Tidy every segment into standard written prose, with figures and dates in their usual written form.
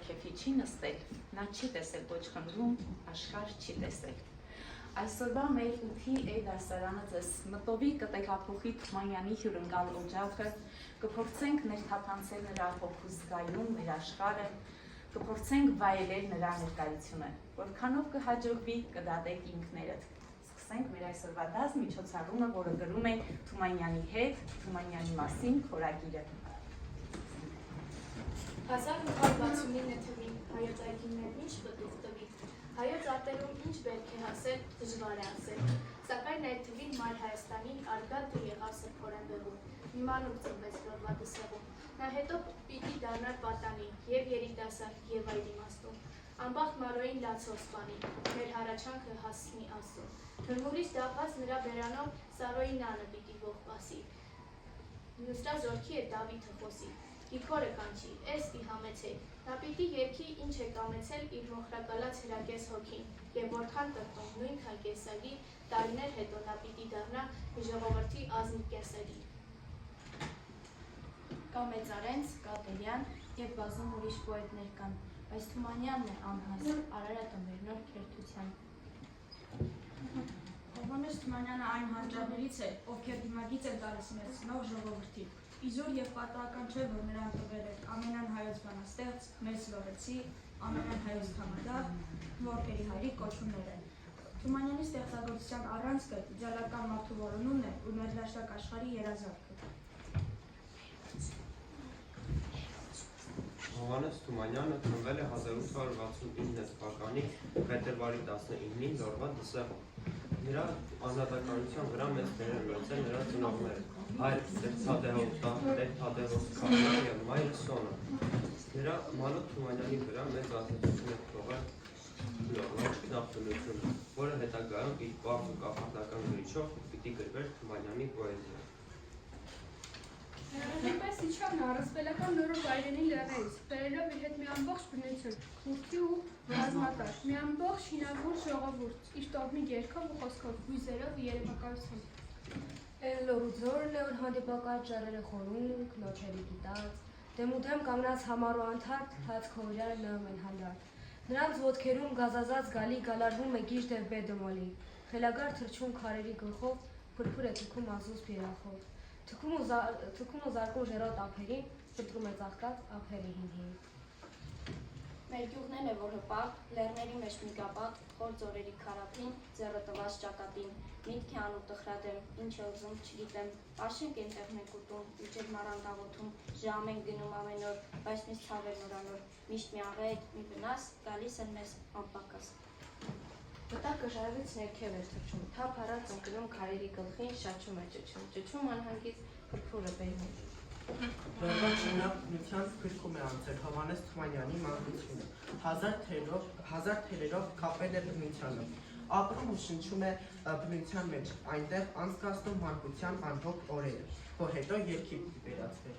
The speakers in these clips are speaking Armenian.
քեֆի չի նստել, նա չի տեսել ոչ խնդրում, աշխարհ չի տեսել։ Այսօրվա մեր 8-ի A դասարանը ձեզ մտովի կտեղափոխի Թումանյանի հյուրընկալ օջախը, կփորձենք ներթափանցել նրա հոգու զգայուն մեր աշխարհը, կփորձենք վայելել նրա ներկայությունը, որքանով կհաջողվի կդատեք ինքներդ։ Սկսենք մեր այսօրվա դաս միջոցառումը, որը գրում է Թումանյանի հետ, Թումանյանի մասին խորագիրը։ 1969 թվին հայոց այգիներն ինչ պտուղ տվի, հայոց արտերում ինչ բերք է հասել, դժվար է ասել, սակայն այդ թվին Մայր Հայաստանին արգատը եղավ սրբորեն բեղում, մի մանուկ ծնվեց լորվա դսեղում, նա հետո պիտի դառնար պատանի, և երիտասարդ, և այլ իմաստուն, անբախտ Մարոյին լացով սպանի, մեր հառաչանքը հասնի Աստծուն, թրմուրից դափած նրա բերանով Սարոյի նանը պիտի ող պասի, նրա զորքի է Դավիթը խոսի, Իքորը կանչի, էստի համեցեք, նա պիտի երկի ինչ է կամեցել իր մոխրակալած հրակես հոգին, և որքան տրտում նույնքան կեսագի, տարիներ հետո նա պիտի դառնա մի ժողովրդի ազնիվ կեսագի։ Կա Մեծարենց, Կատերյան և բազում ուրիշ պոետներ կան, բայց Թումանյանն է անհաստ, Արարատը մեր նոր քերթության։ Հովհաննես Թումանյանը այն հանճարներից է, ովքեր դիմագիծ են տալիս մեզ նոր ժողովրդի։ Իզուր և պատահական չէ, որ նրան տվել է ամենան հայոց բանաստեղծ, մեծ լորեցի, ամենան հայոց քամադար, որքերի հայրիկ կոչումներ են։ Թումանյանի ստեղծագործության առանցքը իդեալական մարդու որոնումն է ու մեր դաշտակ աշխարհի երազանքը։ Հովհաննես Թումանյանը ծնվել է 1869 թվականի փետրվարի 19-ին Լորվա դսեղում։ Նրա անհատականության վրա մեծ դեր են ունեցել նրա ծնողները՝ հայր Թադեհոս Քահանա և մայրը Սոնա։ Նրա մանուկ Թումանյանի վրա մեծ ազդեցություն է թողել Լորվա նախնությունը, որը հետագայում իր պարզ ու կախարդական գրիչով պիտի գրվեր Թումանյանի պոեզիա։ Այնպես իջավ նա առասպելական նորով վայրենի լեռներից, բերելով իր հետ մի ամբողջ բնություն, քուրդի ու ռազմատար, մի ամբողջ հինավուրց ժողովուրդ, իր տոհմի երգով ու խոսքով, հույզերով ու երևակայությամբ։ Լոռու ձորն է, որ հանդիպակաց ժարերը խորունք, նոթերի գիտած, դեմուդեմ կանգնած համառ ու անթարթ, հաց քովրյալը նայում են հանդարտ։ Նրանց ոտքերում գազազած գալի գալարվում է գիժ դև բեդոմոլի, խելագար թրջուն քարերի գլխով, փրփուր է թքում ազուսպ երախով։ Թքում ու զարկում ժերոտ ափերին, պտրում է ծաղկած ափերի հին։ Մեր գյուղն է, որ հպաղ, լեռների մեջ մի կապատ, խոր ձորերի քարափին, ձեռը տված ճակատին, միտք է անում տխրադեմ, ինչ է ուզում, չգիտեմ, աշենք ենտեղ մենք ուտում, ու ջերմարան գաղութում, ժամ ենք գնում ամեն օր, բայց միս ցավեր նորանոր, միշտ մի աղետ, մի վնաս, գալիս են մեզ անպակաս։ Վտակը ժայռից ներքև էր թռչում, թափ առած ընկնում քարերի գլխին, շաչում է ճչում անհանգիստ, փրփուրը բերում։ Լորվա շինարարության գրքում է անցել Հովհաննես Թումանյանի մանկությունը, հազար թելերով կապել է բնությանը, ապրում ու շնչում է բնության մեջ, այնտեղ անցկացնում մանկության անհոգ օրերը, որ հետո երգի պիտի վերածվեր։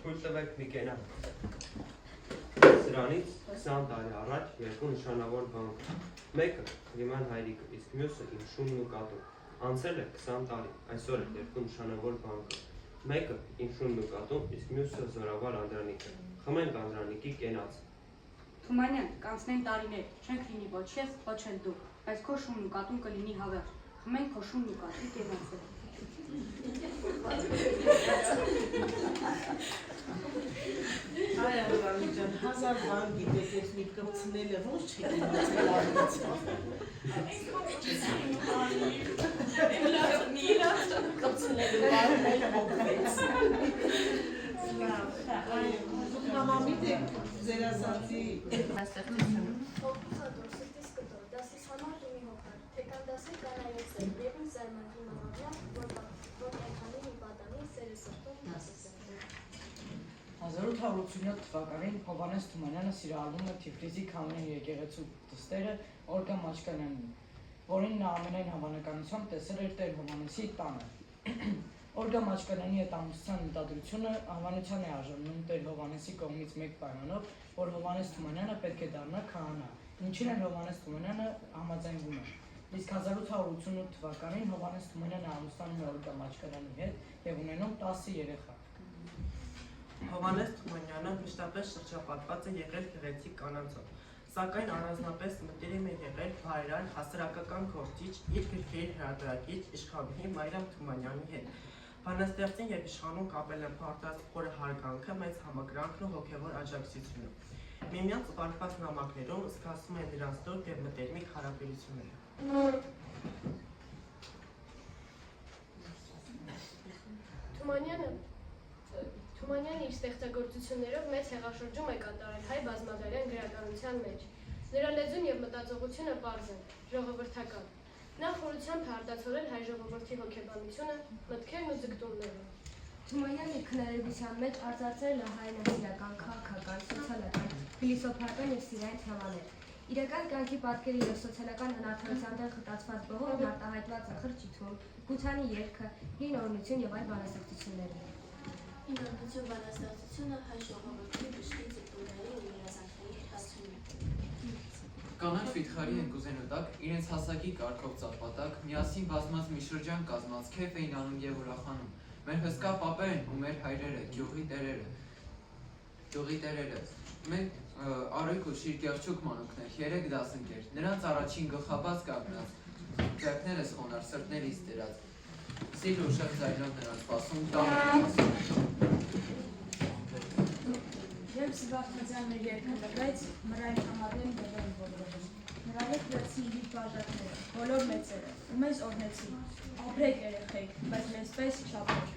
Թույլ տվեք մի կենամ։ Սրանից 20 տարի առաջ երկու նշանավոր բան կա։ Մեկը Լիման հայրիկը, իսկ մյուսը իմ շունն ու կատուն։ Անցել է 20 տարի, այսօր էլ երկու նշանավոր բան կա։ Մեկը իմ շունն ու կատուն, իսկ մյուսը զորավար Անդրանիկը։ Խմենք Անդրանիկի կենաց։ Թումանյան, կանցնեն տարիներ, չենք լինի ոչ ես, ոչ էլ դու, բայց քո շունն ու կատուն կլինի հավերժ։ Խմենք քո շունն ու կատի կենացը։ Այ Անդրանիկ ջան, հազար բան գիտեք, ես մի կպցնելը ոչ չի իմացել արմիցով։ Կպցնելը բարում էլ հոգվեց։ Համամիտ եք ձերասացի Հոգուսա դուրսիտիս կտոր, դասիս համար դու մի հոգար, թեկան դասի կանայեցել, և իմ զարմանքի մաղավյան, որ այնքանի մի պատանի սերը սրտում դասս է։ 1887 թվականին Հովհաննես Թումանյանը սիրահարվում է Թիֆլիսի Քամենի եկեղեցու դստերը Օլգա Մաչկանյանին, որին նա ամենայն հավանականությամբ տեսել էր Տեր Հովհաննեսի տանը։ Օլգա Մաչկանյանի հետ ամուսնության մտադրությունը հավանության է արժանանում Տեր Հովհաննեսի կողմից մեկ պայմանով, որ Հովհաննես Թումանյանը պետք է դառնա քահանա, ինչին էլ Հովհաննես Թումանյանը համաձայնվում է։ Իսկ 1888 թվականին Հովհաննես Թումանյանը ամուսնանում է Օլգա Մաչկանյանի հետ եւ ունենում 10 երեխա։ Հովհաննես Թումանյանը մշտապես շրջապատված է եղել գեղեցիկ կանանցով, սակայն առանձնապես մտերիմ է եղել հայրան հասարակական գործիչ, իր գրքերի հրատարակիչ իշխանուհի Մարիամ Թումանյանի հետ։ Բանաստեղծին եւ իշխանուն կապել են փառատած խորը հարգանքը, մեծ համակրանքն ու հոգեվոր աջակցությունը։ Միմյանց ուղարկված նամակներում զգացվում է նրանց նոր եւ մտերմիկ հարաբերությունները։ Թումանյանը իր ստեղծագործություններով մեծ հեղաշրջում է կատարել հայ բազմադարյան գրականության մեջ։ Նրա լեզուն եւ մտածողությունը պարզ են, ժողովրդական։ Նա խորությամբ է արտացոլել հայ ժողովրդի հոգեբանությունը, մտքերն ու ձգտումները։ Թումանյանն իր քննարկության մեջ արձարծել է հայրենասիրական, քաղաքական, սոցիալական, փիլիսոփայական եւ սիրային թեմաներ։ Իրական կյանքի պատկերի եւ սոցիալական անարդարության դեմ խտացված բողոքն արտահայտված է խրճիթում, Գութանի երգը, հին օրնություն եւ այլ բանաստեղծությունները։ Հին օրնություն բանաստեղծությունը հայ ժողովրդի բժշկի ձգտումների ու երազանքների հասցում է։ Կանանց վիթխարի են կուզենու տակ, իրենց հասակի կարգով ծապատակ, միասին բազմած մի շրջան կազմած քեֆ էին անում եւ ուրախանում։ Մեր հսկա պապերն ու մեր հայրերը, գյուղի տերերը։ Մենք Արույք ու Շիրկեղչուկ մանուկներ, 3 դասընկեր, նրանց առաջին գլխաբաց կանգնած, ձեռքներս խոնար, սրտներիս դրած, սիր ու շեղ ձայնով նրանց սպասում Երբ Սիվախնազյանը երգը տվեց, մռայլ համատեն դեղեն որդորում։ Նրա հետ վերցին իր բաժակները, բոլոր մեծերը, ու մեզ օրնեցին, ապրեք երեխեք, բայց մեզպես չապրեք։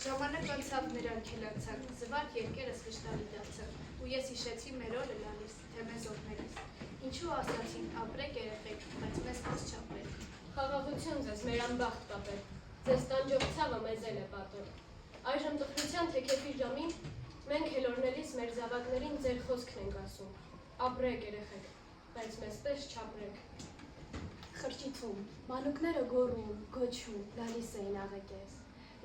Ժամանակ անցավ նրանք հելացան, զվարթ երկերս վշտալի դարձան, ու ես հիշեցի մեր օրը լալիս, թե մեզ օրներիս։ Ինչու ասացին, ապրեք երեխեք, բայց մեզ պես չապրեք։ Խաղաղություն ձեզ, մեր անբախտ պապեր, ձեզ տանջող ցավը մեզ էլ է պատել։ Այժմ տխրության թեքեփի ժամին մենք հելորնելիս մեր զավակներին ձեր խոսքն ենք ասում։ Ապրեք երեխեք, բայց մեզ պես չապրեք։ Խրճիթում, մանուկները գոռում, գոչում, գալիս էին աղեկես։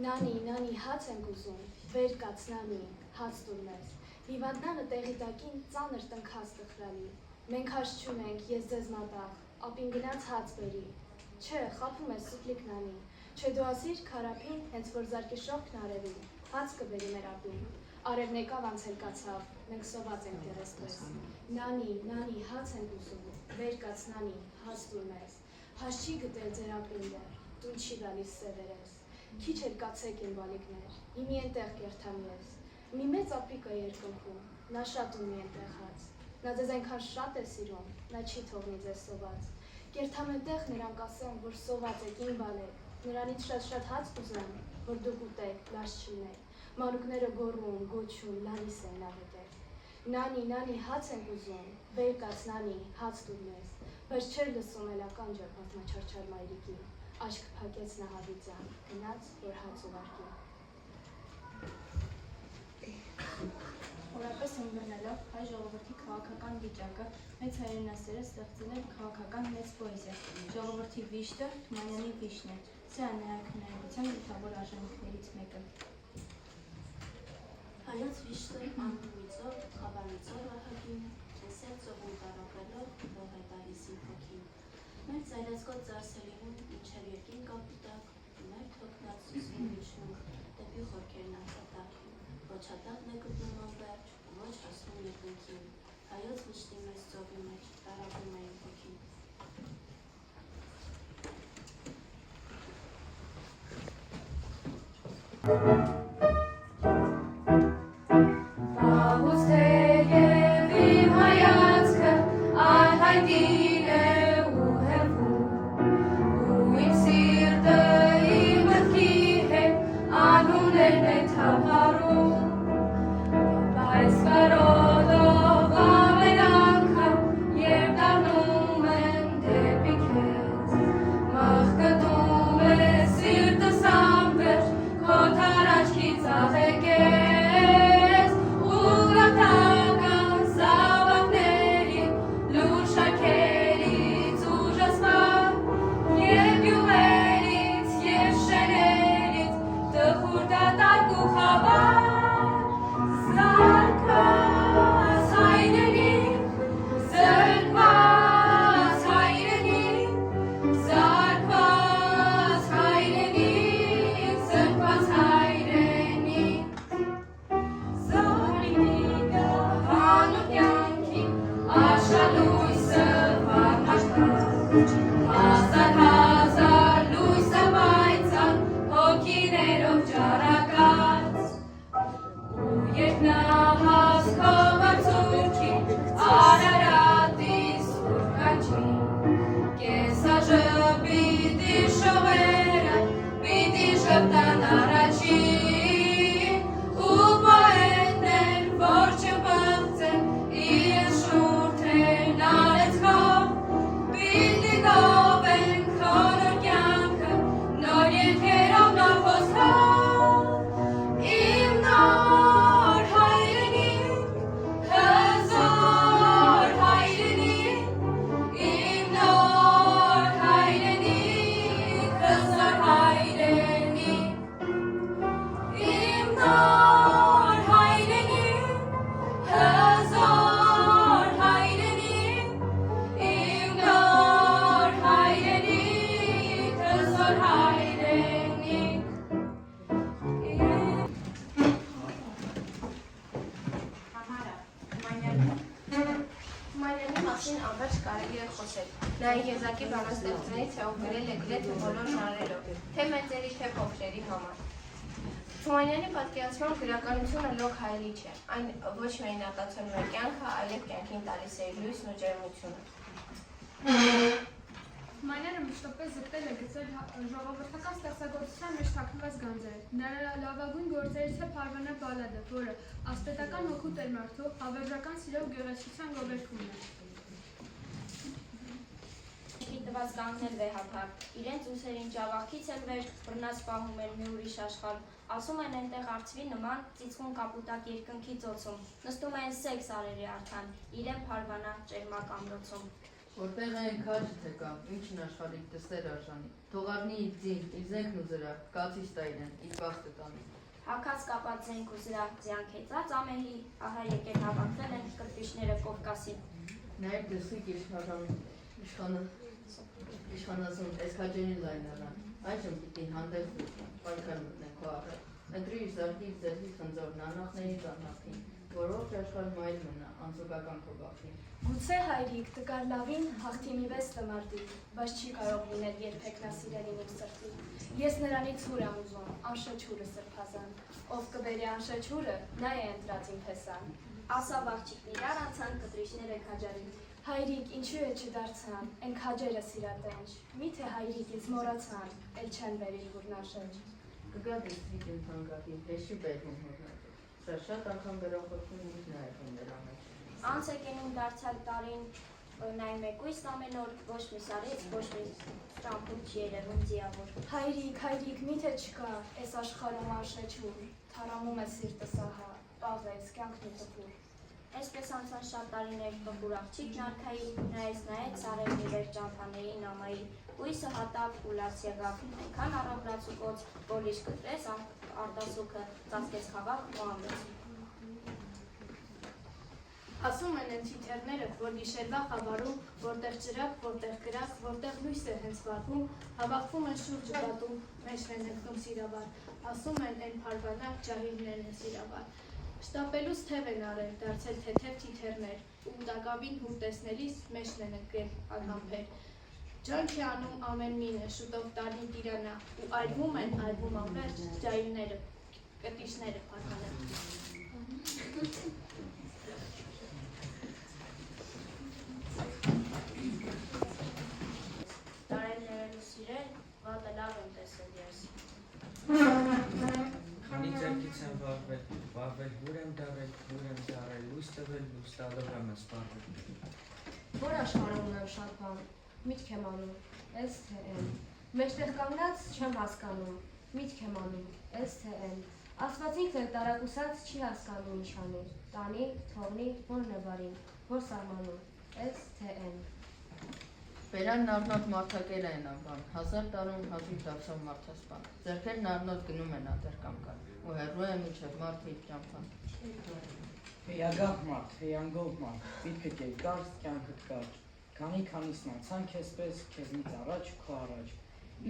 Նանի, նանի, հաց ենք ուզում, վեր կաց նանի, հաց տուր մեզ։ Հիվանդանը տեղի տակին ծանր տնքաց տխրալի։ Մենք հաշ չունենք, ես ձեզ մատաղ, ապին գնաց հաց բերի։ Չէ, խափում ես սուպլիկ նանի, չէ դու ասիր քարափին, հենց որ զարկի շողքն արևին, հաց կբերի մեր ապին։ Արևն եկավ անցել կացավ, մենք սոված ենք դերեսպես։ Նանի, նանի, հաց ենք ուզում, վեր կաց նանի, հաց տուր մեզ։ Հաց չի գտել ձեր ապին դեռ, տուն չի գալիս սևերես։ Քիչ էլ կացեք իմ բալիկներ, իմի ենտեղ կերթամ ես։ Մի մեծ ապիկ է երկնքում, նա շատ ունի ենտեղ հաց։ Նա ձեզ այնքան շատ է սիրում, նա չի թողնի ձեզ սոված։ Կերթամ ենտեղ նրանք ասեն, որ սոված եք իմ բալեք, նրանից շատ հաց կուզեմ, որ դուք ուտեք, լաց չլինեք։ Մանուկները գոռում, գոչում, լալիս են աղետեր։ Նանի, նանի, հաց ենք ուզում, վեր կաց նանի, հաց տուր մեզ, բայց չէր լսում էլ ականջը բազմաչարչար մայրիկի։ Աչք փակեց նա հավիտյան, գնաց, որ հաց ուղարկի։ Օրապես ըմբռնելով հայ ժողովրդի քաղաքական վիճակը, մեծ հայրենասերը ստեղծել են քաղաքական մեծ պոեզիա։ Ժողովրդի վիշտը Թումանյանի վիշտն է։ Սա է նրա քննարկության գլխավոր արժանիքներից մեկը։ Հայոց վիշտը անհույցով, խավարիցով ահագին, տեսել ծողում տարապելով, ող է տալիս իմ հոգին։ Մեր ծայրացկոտ ծարսելինում, ինչև երկին կապուտակ, Մեր թոքնած սուսին շունկ դեպի խորքերն արտատակ, ոչ հատակն է գտնում անվերջ, ոչ հասնում երկնքին, հայոց մշտի մեծ ծովի մեջ, տարապում է իմ հոգին։ Վաղուց թեև իմ հայացքը անհայտին է ու հեռվում, ու իմ սիրտը իմ մտքի հետ անուններն է թափառում, բայց կարոտով ամեն անգամ, երբ դառնում եմ դեպի քեզ, մղկտում է սիրտս անվերջ, քո թարաչքից աղեկես, ու գաղթական զավակների, լուր շաքերից ուժասված, և գյուղերից, և շեներից, տխուր դատարկ ու խավար, զարկված հայրենիք, զրկված հայրենիք, զարկված հայրենիք, զրկված հայրենիք, զորինիկը հանուն կյանքի, աշխալույսը վառնաշտած, հազար լույսը պայծառ, հոգիներով ճառագած, ու երբ նա հասքով արձուքի, Արարատի սուրբ կանչի, կեսաժը պիտի շողերը, պիտի ժպտան առաջին, ու պոետներ, որ չպղծեն, իրեն շուրթերն արեցքով, պիտի գովեն քո նոր կյանքը, նոր երգերով, նոր խոսքով, իմ նոր հայրենիք, հզոր հայրենիք, իմ նոր հայրենիք, հզոր հայրենիք, իմ նոր հայրենիք, հզոր հայրենիք, իմ նոր հայրենիք, հզոր հայրենիք, Թումանյանի մասին անվերջ կարելի է խոսել։ Նա եզակի բանաստեղծներից է, ով գրել է գրեթե բոլոր ժանրերով, թե մեծերի, թե փոքրերի համար։ Թումանյանի պատկերացման գրականությունը լոկ հայելի չէ, այն ոչ միայն արտացոլում է կյանքը, այլև կյանքին տալիս է իր լույսն ու ջերմությունը։ Թումանյանը մշտապես զտել է գծել ժողովրդական ստեղծագործության մեջ թաքնված գանձերը։ Նրա լավագույն գործերից է Փարվանա բալադը, որը ասպետական հոգուտ էր մարդու հավերժական սիրով գեղեցկության գովերքումն է։ Տված կանգնել վեհափար, իրենց ուսերին ճավախից են վեր, բռնած պահում են մի ուրիշ աշխարհ, ասում են այնտեղ արծվի նման, ծիծկուն կապուտակ երկնքի ծոցում, նստում են սեքս արերի արթան, իրեն Փարվանա ճերմակ ամրոցում։ Որտեղ են քաջ թե կամ, ինչն աշխարհիկ դստեր արժանի, թող առնի իր ձին, իր զենքն ու զրա, կացից տա իրեն, իր բախտը տանի։ Հագած կապած զենք ու զրա, ձյան քեցած ամեհի, ահա եկել հավաքվել են կրպիչները Կովկասին։ Նաև դսիկ իշխանազում, այս քաջերին լայնանան, այժմ պիտի հանդերձ լուծան, պայքար մտնեն քո առել, ընտրի իր զարկի իր ձեռքի խնձորն անախներից անախին, որ ողջ աշխարհ մայր մնա, անցուկական քո բախին։ Գուցե հայրիկ տկար լավին հաղթի մի վես տմարտի, բայց չի կարող լինել երբեք նա սիրելին իմ սրտի։ Ես նրանից հուր եմ ուզում, անշեչուրը սրբազան, ով կբերի անշեչուրը, նա է ընտրած իմ փեսան։ Ասավ աղջիկն իրար անցան կտրիչները քաջարին։ Հայրիկ, ինչու է չդարձան, են քաջերը սիրատենչ, միթե հայրիկից մոռացան, էլ չեն բերիլ հուրնաշեջ։ Կգա դրսիկ իմ թանկագին, հեշի բերում հորնաճ, սա շատ անգամ գրողություն ինքն է այդում նրա մեջ։ Անց եկենում դարձյալ տարին նայում եկույս ամեն օր, ոչ մի սարից, ոչ մի ստրամփուր չի երևում ձիավոր։ Հայրիկ, միթե չկա, այս աշխարհում անշեչուր, թարամում է սիրտս ահա, պաղես, կյանքն ու տխուր։ Այսպես անցան շատ տարիներ տխուր աղջիկն արքայի, նայեց սարերն ի վեր ճամփաների նամայի, հույսը հատավ ու լաց եղավ, այնքան առողջացուկոց, որ լիճ կտրեց արտասուքը, ծածկեց խավակ ու ամրեց։ Ասում են են թիթեռները, որ գիշերվա խավարում, որտեղ ջրակ, որտեղ գրակ, որտեղ լույս է հենց վառվում, հավաքվում են շուրջը պատում, մեջն են ընկնում սիրավար, ասում են են փարվանակ ջահիլներն են սիրավար։ Շտապելուց թև են արել, դարձել թեթև թիթեռներ, ու տակավին հուր տեսնելիս մեջն են ընկել անհամբեր։ Ջանք է անում ամեն մինը, շուտով տարին տիրանա, ու այրվում են, այրվում անվերջ ջահիլները, կտիշները փարվանակ։ Տարելներելու սիրել, վատը լավ եմ տեսել ես։ Քանի ձեռքից եմ վարվել, հուր եմ դարել, լույս տվել, լույս տալով եմ սպառվել։ Որ աշխարհում ունեմ շատ բան, միտք եմ անում, ես թե են։ Մեջտեղ կանգնած չեմ հասկանում, միտք եմ անում, ես թե են։ Աստված ինքն էլ տարակուսած չի հասկանում ինչ անի, տանի, թողնի, որն է բարին, որ սահմանում, ես թե են։ Բերանն առնոտ մարդակել են աբան, 1000 տարում հազիվ դարձավ մարդասպան, ձեռքերն առնոտ գնում են ատերկամկան, ու հեռու է միջև մարդը իր ճամփան։ Հեյագահ մարդ, հեյանգով մարդ, միտքդ երկար, կյանքդ կարճ, քանիսն անցան քեզպես, քեզնից առաջ, քո առաջ,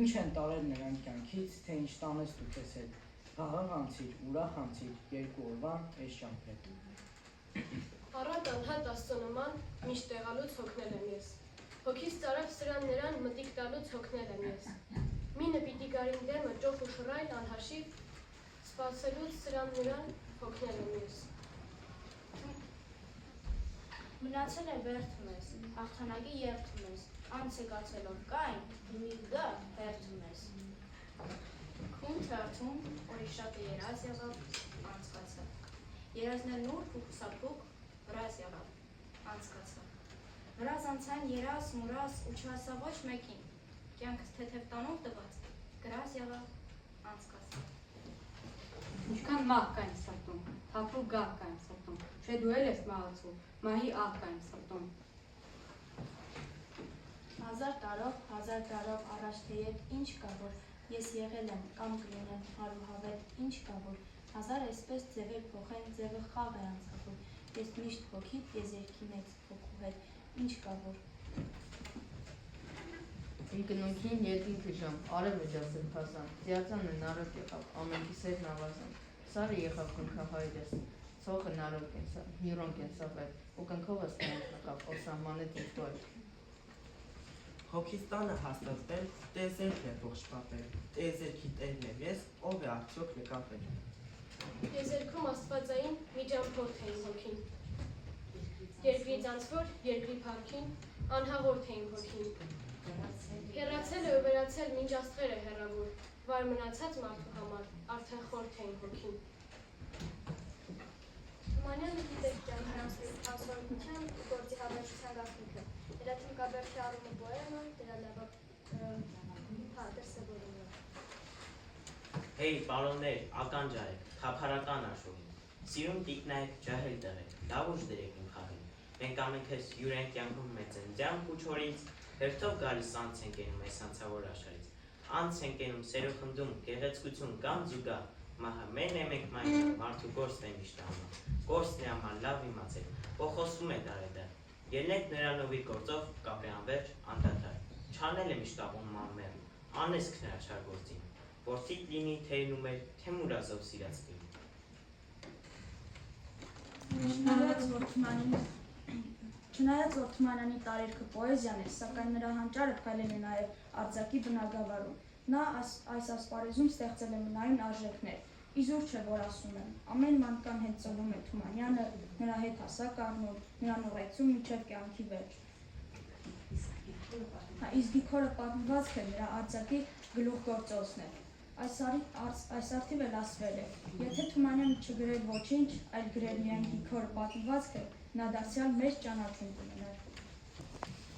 ինչ են տարել նրան կյանքից, թե ինչ տանես դու քեզ հետ, խաղաղ անցիր, ուրախ անցիր, 2 օրվան էս ճամփետ։ Առատ անհատ աստծո նման միշտ տեղալուց հոգնել եմ ես։ Հոգիս ծարավ սրան նրան մտիկ տալուց հոգնել եմ ես։ Մինը պիտի գարին դեմը ճոխ ու շռայլ անհաշիվ, սպասելուց սրան նրան հոգնել եմ ես։ Մնացել է վերթում ես, հաղթանակի երթում ես, անց է գացելով կայն, մի գա հերթում ես։ Քուն թարթում, որի շատ է երազ եղավ, անցկացավ։ Երազն էլ նուրբ ու խուսափուկ, վրազ եղավ, անցկացավ։ Վրազ անցան երազ, մուրազ ու չհասա ոչ մեկին, կյանքս թեթև տանով տված, գրազ եղավ, անցկացավ։ Ինչքան մահ կա իմ սրտում, թափու գահ կա իմ սրտում, չէ դու էլ ես մահացու, մահի ահ կա իմ սրտում։ 1000 տարով առաջ թեև ինչ կա որ ես եղել եմ կամ կլինեմ հարուհավետ, ինչ կա որ 1000 այսպես ձևեր փոխեն, ձևը խաղ է անցկացում, ես միշտ հոգիտ եզերքի մեծ հոգու հետ, ինչ կա որ։ Ինքնունքին երկինքը ժամ, արևը ջասել փասան, ձիածանը նարոկ եղավ, ամենքի սերն ավազան, սարը եղավ կնքահայրես, ցողը նարոկ կենսան, հյուրոն կենսավեր, ու կնքովը ստանոց նկավ, որ սահմանեց ինձ դոյ։ Հոգիստանը հաստատվել, տեզերքն է ողջ պապել, տեզերքի տերն եմ ես, ով է արդյոք նկապել։ Եզերքում աստվածային մի ճամփորդ էին հոգին։ Երկրից անցվոր, երկրի փառքին, անհաղորդ էին հոգին։ Հեռացել է ու վերացել մինչ աստղեր է հեռավոր, վար մնացած մարդու համար, արդեն խորթ էին հոգին։ Թումանյանը գիտեք ջան հանցորդության ու գործի հավերժության գաղտնիքը, դրա թմկաբերքի առումը պոեմը, դրա լավը դրսևորումը։ Հեյ, պարոններ, ականջարեք, թափառական աշխուհին, սիրուն տիկնայեք, ջահել տղեք, լավ ուժ դրեք իմ խաղին, մենք ամենքս հյուր ենք կյանքում մեծ են ձյանք ու չորից, հերթով գալիս անց ենք ենում այս անցավոր աշխարից, անց ենք ենում սերո խնդում, գեղեցկություն, գանձ ու գա, մահը մեն է մենք մայնը, մարդու գործն է միշտ անում, գործն է աման լավ իմացել, ով խոսում է դարեդար, ելնեք նրանովի գործով կապե անվերջ անդադար, չանել է միշտ ապոնում անմերն, անեսք նրա չար գործին, Որթիտ լինի թեյնում էր, թե մուրազով սիրած լինի։ Չնայած որ Թումանյանի տարերքը պոեզիան է, սակայն նրա հանճարը փայլել է նաև արձակի բնագավառում։ Նա այս ասպարեզում ստեղծել է մնայուն արժեքներ։ Իզուր չէ, որ ասում եմ, ամեն մանկան հետ ծնվում է Թումանյանը, նրա հետ հասակ առնում, նրան ուղեկցում մինչև կյանքի վերջ։ Իսկ Գիքորը պատմվածքը նրա արձակի գլուխգործոցն է։ Այս արդիվ էլ ասվել է, եթե Թումանյանը չգրեր ոչինչ, այլ գրեր միայն Գիքորը պատմվածքը, նա դարձյալ մեծ ճանաչում կունենար։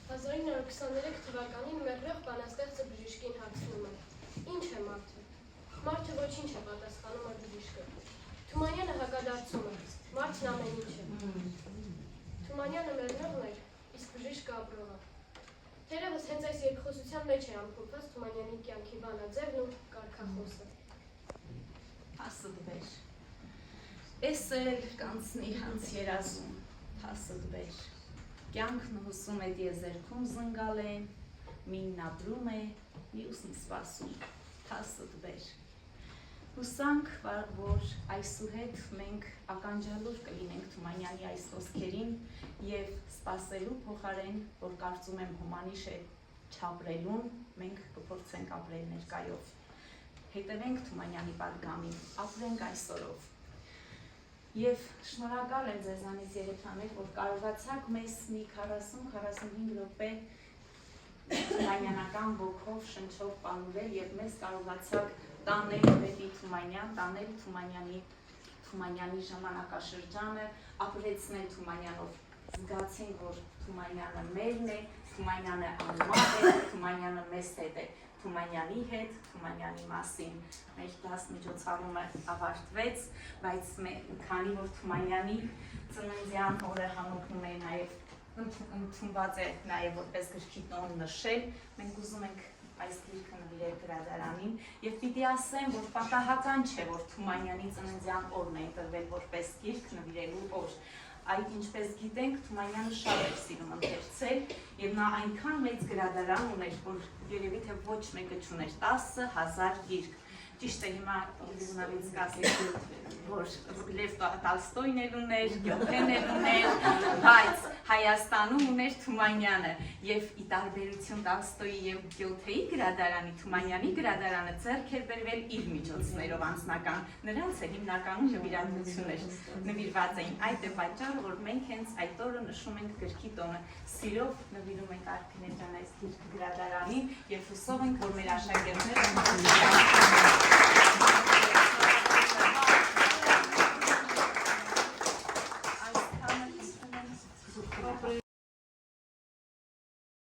1923 թվականին մեռնող բանաստեղծը բժիշկին հարցնում է. Ինչ է մարդը։ Մարդը ոչինչ է պատասխանում է բժիշկը։ Թումանյանը հակադարձում է. Մարդն ամեն ինչ է։ Թումանյանը մեռնողն էր, իսկ բժիշկը ապրողը։ Թերևս հենց այս երկխոսության մեջ է ամփոփված Թումանյանի կյանքի բանաձևն ու կարգախոսը։ Աստծո դվեր։ Էս էլ կանցնի հանց երազում։ թասդվեր։ Կյանքն հուսում է դիեզերքում զնգալ է, մինն ապրում է, մյուսն սպասում, թասդվեր։ Հուսանք, որ այսուհետ մենք ականջալուր կլինենք Թումանյանի այս խոսքերին և սպասելու փոխարեն, որ կարծում եմ հոմանիշ է չապրելուն, մենք կփորձենք ապրել ներկայով։ Հետևենք Թումանյանի պատգամին, ապրենք այսօրով։ Եվ շնորհակալ եմ ձեզանից երեխաներ, որ կարողացաք մեզ մի 40-45 րոպե թումանյանական ոգով, շնչով պանուրել և մեզ կարողացաք տանել դեպի Թումանյան, տանել Թումանյանի ժամանակաշրջանը, ապրեցնել Թումանյանով, զգացենք, որ Թումանյանը մերն է, Թումանյանը անմար է, Թումանյանը մեզ հետ է, Թումանյանի հետ, Թումանյանի մասին։ Մեր դասմիջոցառումը ավարտվեց, բայց քանի որ Թումանյանի ծննդյան օրը համընկնում է նաև ընդունված է նաև որպես գրքի տոն նշել, մենք ուզում ենք այս գիրքը նվիրել գրադարանին և պիտի ասեմ, որ պատահական չէ, որ Թումանյանի ծննդյան օրն է ընտրվել որպես գիրք նվիրելու օր։ Այդ ինչպես գիտենք, Թումանյանը շատ էր սիրում ընթերցել և նա այնքան մեծ գրադարան ուներ, որ երևի թե ոչ մեկը չուներ 10,000 գիրք։ Ճիշտ է հիմա ուզնալից կասեք, որ Լև Տոլստոյն էլ ուներ, Գյոթեն էլ ուներ, բայց Հայաստանում ուներ Թումանյանը և ի տարբերություն Տոլստոյի և Գյոթեի գրադարանի, Թումանյանի գրադարանը ձեռք էր բերվել իր միջոցներով անձնական, նրանց է հիմնականում նվիրատվություններ նվիրված էին, այդ է պատճառը, որ մենք հենց այդ օրը նշում ենք գրքի տոնը, սիրով նվիրում ենք Արփինե ջան այս գիրքը գրադարանին և հուսով ենք, որ մեր աշակերտները